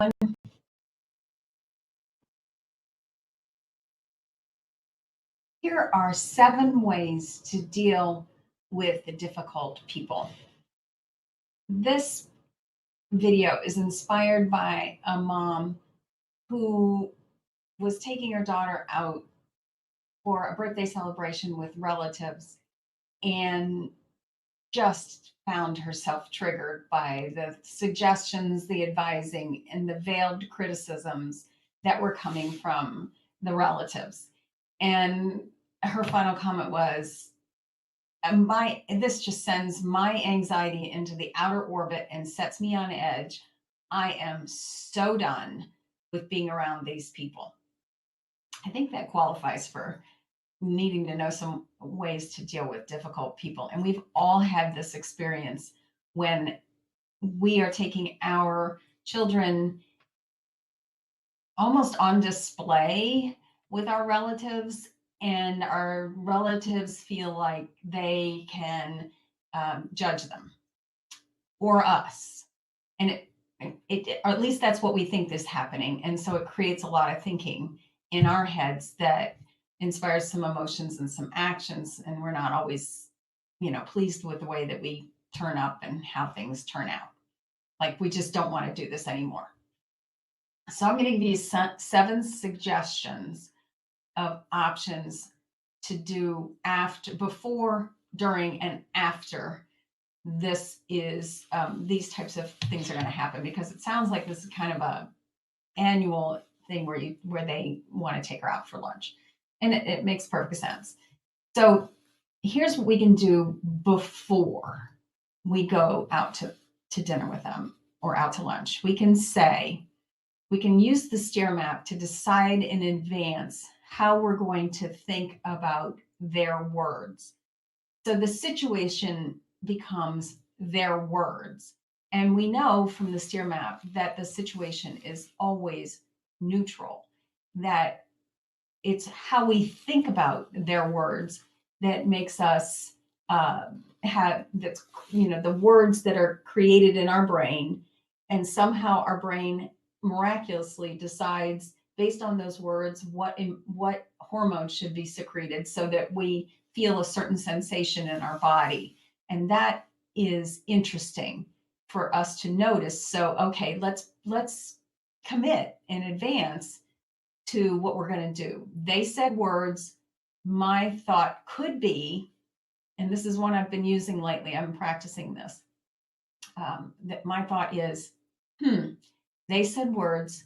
everyone. Here are 7 ways to deal with the difficult people. This video is inspired by a mom who was taking her daughter out for a birthday celebration with relatives and just found herself triggered by the suggestions, the advising, and the veiled criticisms that were coming from the relatives. And her final comment was, this just sends my anxiety into the outer orbit and sets me on edge. I am so done with being around these people. I think that qualifies for needing to know some ways to deal with difficult people. And we've all had this experience when we are taking our children almost on display with our relatives, and our relatives feel like they can judge them or us. And or at least that's what we think is happening. And so it creates a lot of thinking in our heads that inspires some emotions and some actions. And we're not always, pleased with the way that we turn up and how things turn out. Like we just don't want to do this anymore. So I'm going to give you 7 suggestions of options to do before, during, and after this is these types of things are going to happen, because it sounds like this is kind of a annual thing where they want to take her out for lunch, and it makes perfect sense. So here's what we can do before we go out to dinner with them or out to lunch. We can use the STEER map to decide in advance how we're going to think about their words. So the situation becomes their words. And we know from the STEER map that the situation is always neutral, that it's how we think about their words that makes us have that's the words that are created in our brain, and somehow our brain miraculously decides based on those words what hormones should be secreted so that we feel a certain sensation in our body. And that is interesting for us to notice. So okay, let's commit in advance to what we're going to do. They said words. My thought could be, and this is one I've been using lately, I'm practicing this, that my thought is, they said words.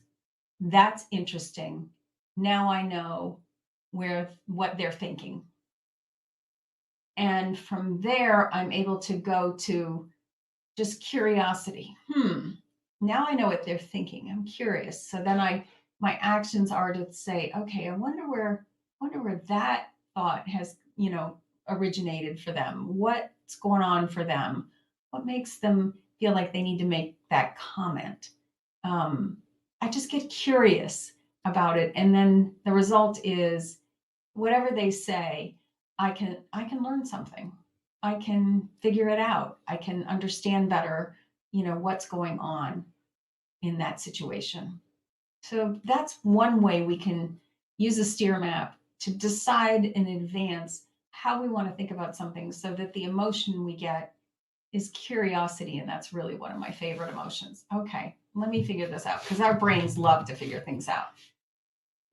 That's interesting. Now I know what they're thinking. And from there, I'm able to go to just curiosity. Now I know what they're thinking. I'm curious. So then my actions are to say, okay, I wonder where that thought has, originated for them. What's going on for them? What makes them feel like they need to make that comment? I just get curious about it. And then the result is whatever they say, I can learn something. I can figure it out. I can understand better, what's going on in that situation. So that's one way we can use a STEER map to decide in advance how we want to think about something, so that the emotion we get is curiosity. And that's really one of my favorite emotions. Okay, let me figure this out, because our brains love to figure things out.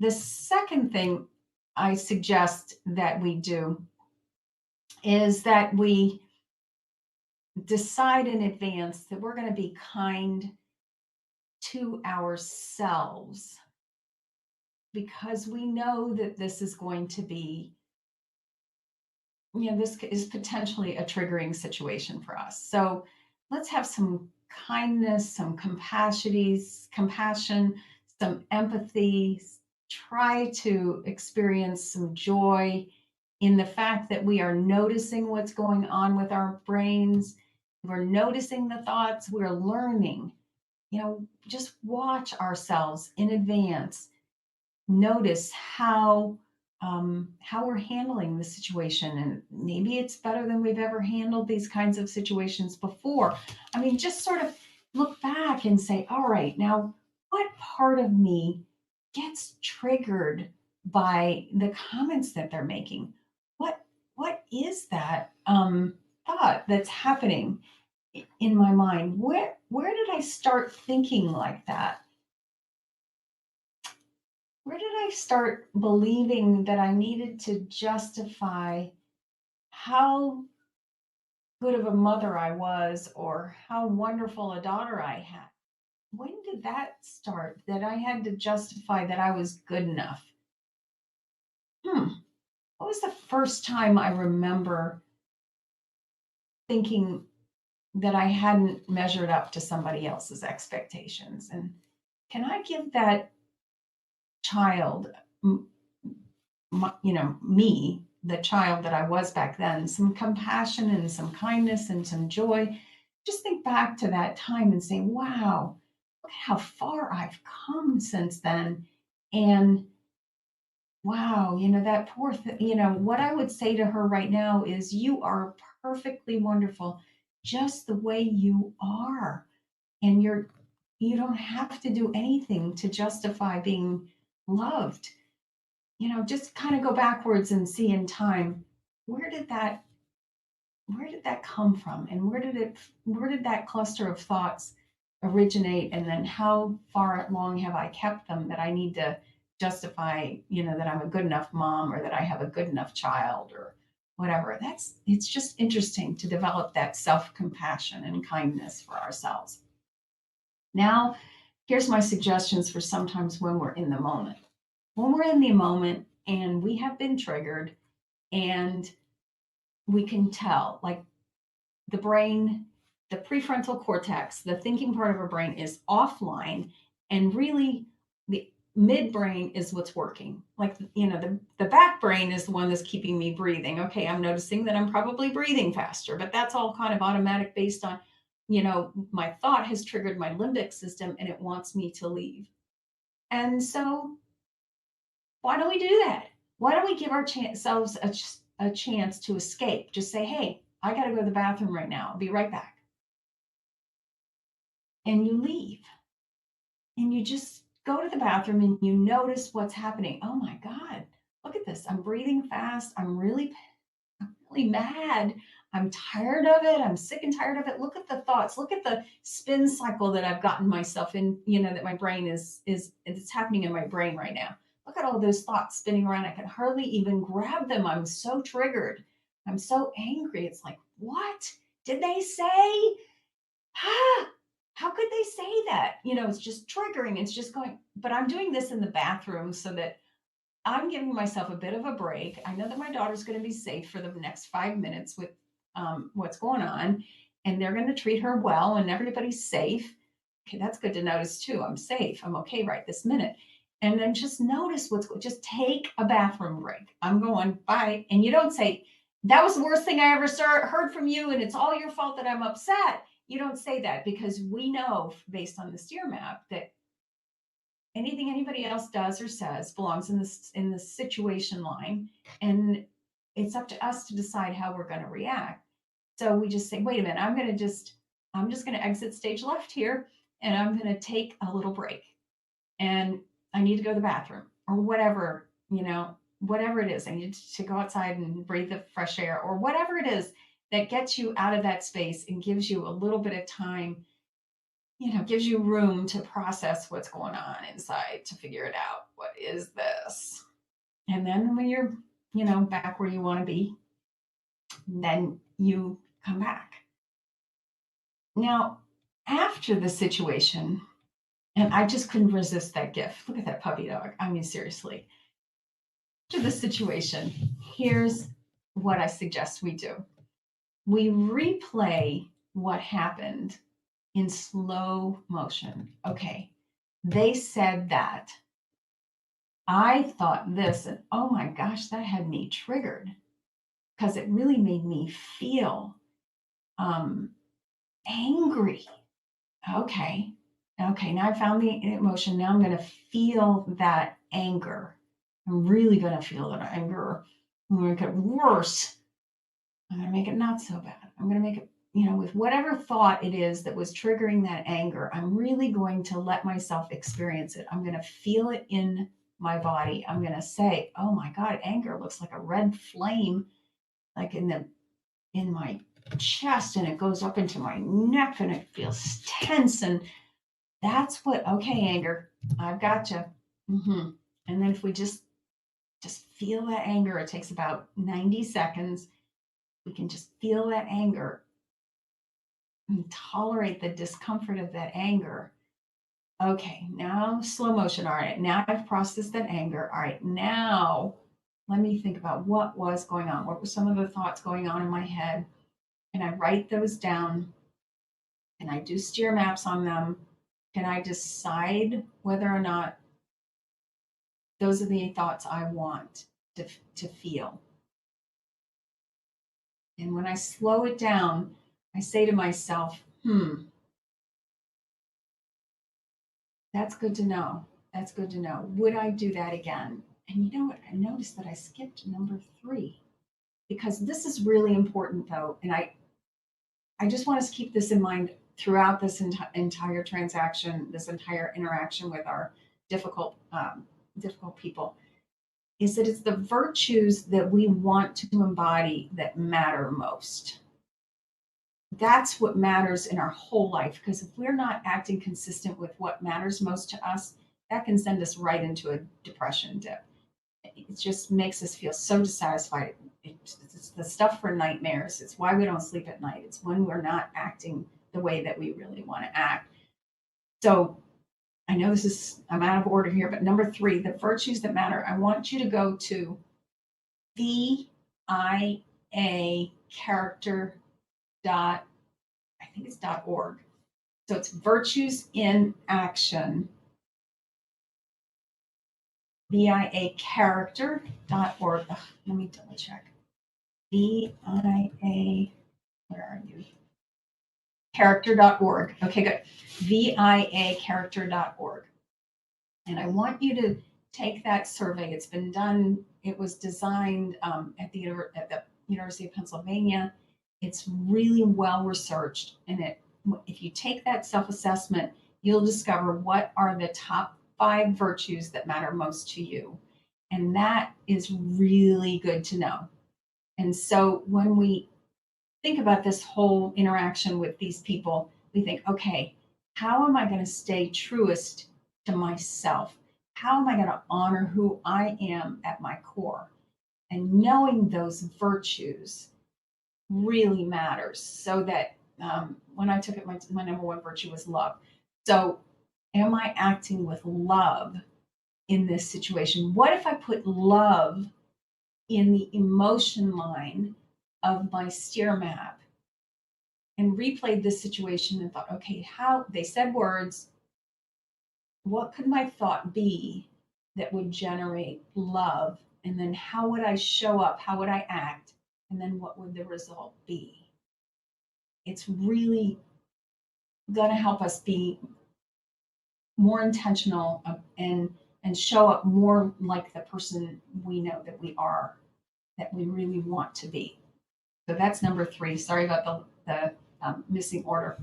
The second thing I suggest that we do is that we decide in advance that we're going to be kind to ourselves, because we know that this is going to be, this is potentially a triggering situation for us. So let's have some kindness, some compassion, some empathy. Try to experience some joy in the fact that we are noticing what's going on with our brains. We're noticing the thoughts, we're learning. Just watch ourselves in advance. Notice how we're handling the situation, and maybe it's better than we've ever handled these kinds of situations before. I mean, just sort of look back and say, all right, now what part of me gets triggered by the comments that they're making? What what is that thought that's happening in my mind? Where did I start thinking like that? Where did I start believing that I needed to justify how good of a mother I was or how wonderful a daughter I had? When did that start that I had to justify that I was good enough? Hmm. What was the first time I remember thinking that I hadn't measured up to somebody else's expectations? And can I give that child, me, the child that I was back then, some compassion and some kindness and some joy? Just think back to that time and say, wow, look at how far I've come since then. And wow, that poor what I would say to her right now is you are perfectly wonderful just the way you are. And you don't have to do anything to justify being loved. Just kind of go backwards and see in time, where did that where did that come from? And where did that cluster of thoughts originate? And then how far along have I kept them that I need to justify, that I'm a good enough mom or that I have a good enough child or whatever? It's just interesting to develop that self-compassion and kindness for ourselves. Now, here's my suggestions for sometimes when we're in the moment. When we're in the moment and we have been triggered and we can tell, like, the brain, the prefrontal cortex, the thinking part of our brain is offline, and really the midbrain is what's working. Like, the back brain is the one that's keeping me breathing. Okay, I'm noticing that I'm probably breathing faster, but that's all kind of automatic based on, my thought has triggered my limbic system and it wants me to leave. And so why don't we do that? Why don't we give ourselves a chance to escape? Just say, hey, I got to go to the bathroom right now. I'll be right back. And you leave and you just go to the bathroom and you notice what's happening. Oh my God, look at this. I'm breathing fast. I'm really mad. I'm tired of it. I'm sick and tired of it. Look at the thoughts. Look at the spin cycle that I've gotten myself in, that my brain it's happening in my brain right now. Look at all those thoughts spinning around. I can hardly even grab them. I'm so triggered. I'm so angry. It's like, what did they say? Ah, how could they say that? It's just triggering. It's just going, but I'm doing this in the bathroom so that I'm giving myself a bit of a break. I know that my daughter's going to be safe for the next 5 minutes with what's going on, and they're going to treat her well, and everybody's safe. Okay, that's good to notice too. I'm safe. I'm okay right this minute. And then just notice just take a bathroom break. I'm going, bye. And you don't say, that was the worst thing I ever heard from you, and it's all your fault that I'm upset. You don't say that because we know based on the steer map that anything anybody else does or says belongs in the situation line, and it's up to us to decide how we're going to react. So we just say, wait a minute, I'm just going to exit stage left here, and I'm going to take a little break, and I need to go to the bathroom or whatever, whatever it is. I need to go outside and breathe the fresh air or whatever it is that gets you out of that space and gives you a little bit of time, gives you room to process what's going on inside, to figure it out. What is this? And then when you're, back where you want to be, then you come back. Now, after the situation, and I just couldn't resist that gift. Look at that puppy dog. I mean, seriously. After the situation, here's what I suggest we do. We replay what happened in slow motion. Okay, they said that. I thought this, and oh my gosh, that had me triggered because it really made me feel angry. Okay, now I found the emotion. Now I'm going to feel that anger. I'm really going to feel that anger. I'm going to make it worse. I'm going to make it not so bad. I'm going to make it with whatever thought it is that was triggering that anger, I'm really going to let myself experience it. I'm going to feel it in my body. I'm going to say, oh my God, anger looks like a red flame, like in my chest, and it goes up into my neck and it feels tense. And that's what, okay, anger, I've got you. And then if we just feel that anger, it takes about 90 seconds. We can just feel that anger and tolerate the discomfort of that anger. Okay, now slow motion. All right, now I've processed that anger. All right, now let me think about what was going on. What were some of the thoughts going on in my head? Can I write those down? Can I do steer maps on them? Can I decide whether or not those are the thoughts I want to feel? And when I slow it down, I say to myself, that's good to know. That's good to know. Would I do that again? And you know what? I noticed that I skipped number 3 because this is really important, though. And I just want us to keep this in mind throughout this entire transaction, this entire interaction with our difficult people, is that it's the virtues that we want to embody that matter most. That's what matters in our whole life, because if we're not acting consistent with what matters most to us, that can send us right into a depression dip. It just makes us feel so dissatisfied. It's the stuff for nightmares. It's why we don't sleep at night. It's when we're not acting the way that we really want to act. So I know I'm out of order here, but number 3, the virtues that matter. I want you to go to VIA character .org. So it's Virtues in Action. VIA character.org. Let me double check. VIA, where are you? Character.org. Okay, good. VIA character.org. And I want you to take that survey. It's been done. It was designed at the University of Pennsylvania. It's really well researched. And if you take that self-assessment, you'll discover what are the top 5 virtues that matter most to you. And that is really good to know. And so when we think about this whole interaction with these people, we think, okay, how am I going to stay truest to myself? How am I going to honor who I am at my core? And knowing those virtues really matters, so that when I took it, my number 1 virtue was love. So am I acting with love in this situation? What if I put love in the emotion line of my steer map and replayed this situation and thought, okay, how they said words, what could my thought be that would generate love? And then how would I show up? How would I act? And then what would the result be? It's really going to help us be more intentional and show up more like the person we know that we are, that we really want to be. So that's number 3. Sorry about the missing order.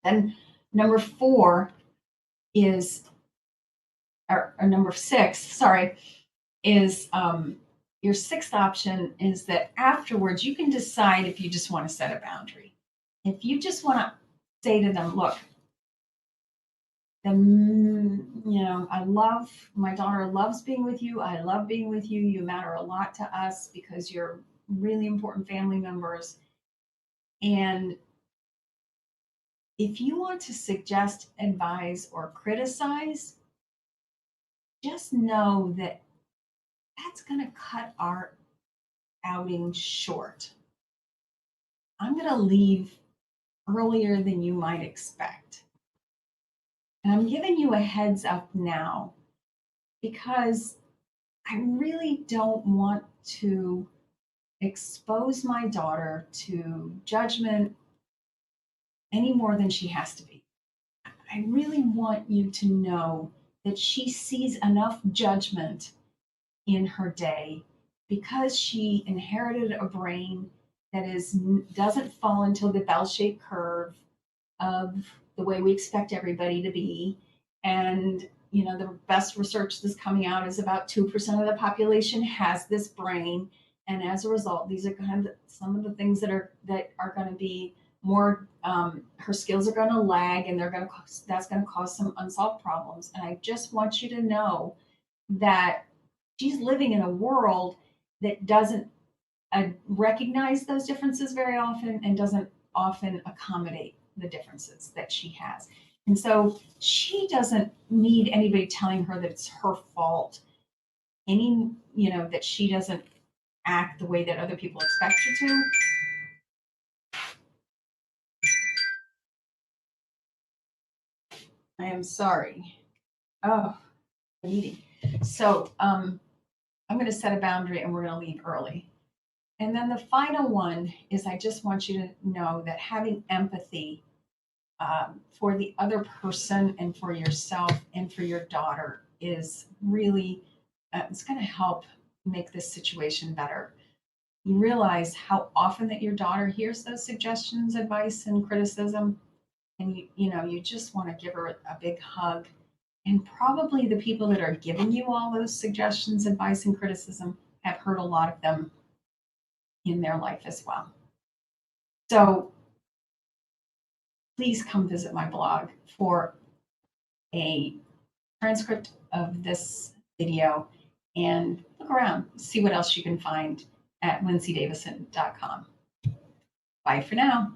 Then number 4 is, or number 6, sorry, is your 6th option is that afterwards you can decide if you just want to set a boundary. If you just want to say to them, look, I love, my daughter loves being with you. I love being with you. You matter a lot to us because you're really important family members. And if you want to suggest, advise, or criticize, just know that that's going to cut our outing short. I'm going to leave earlier than you might expect. And I'm giving you a heads up now because I really don't want to expose my daughter to judgment any more than she has to be. I really want you to know that she sees enough judgment in her day because she inherited a brain that doesn't fall into the bell-shaped curve of the way we expect everybody to be. And the best research that's coming out is about 2% of the population has this brain, and as a result, these are kind of some of the things that are going to be more. Her skills are going to lag, and that's going to cause some unsolved problems. And I just want you to know that she's living in a world that doesn't recognize those differences very often, and doesn't often accommodate the differences that she has. And so she doesn't need anybody telling her that it's her fault, that she doesn't act the way that other people expect her to. I am sorry. Oh, the meeting. So I'm going to set a boundary, and we're going to leave early. And then the final one is, I just want you to know that having empathy for the other person and for yourself and for your daughter is really, it's going to help make this situation better. You realize how often that your daughter hears those suggestions, advice, and criticism, and you just want to give her a big hug. And probably the people that are giving you all those suggestions, advice, and criticism have heard a lot of them in their life as well. So please come visit my blog for a transcript of this video, and look around, see what else you can find at lindsaydavison.com. Bye for now.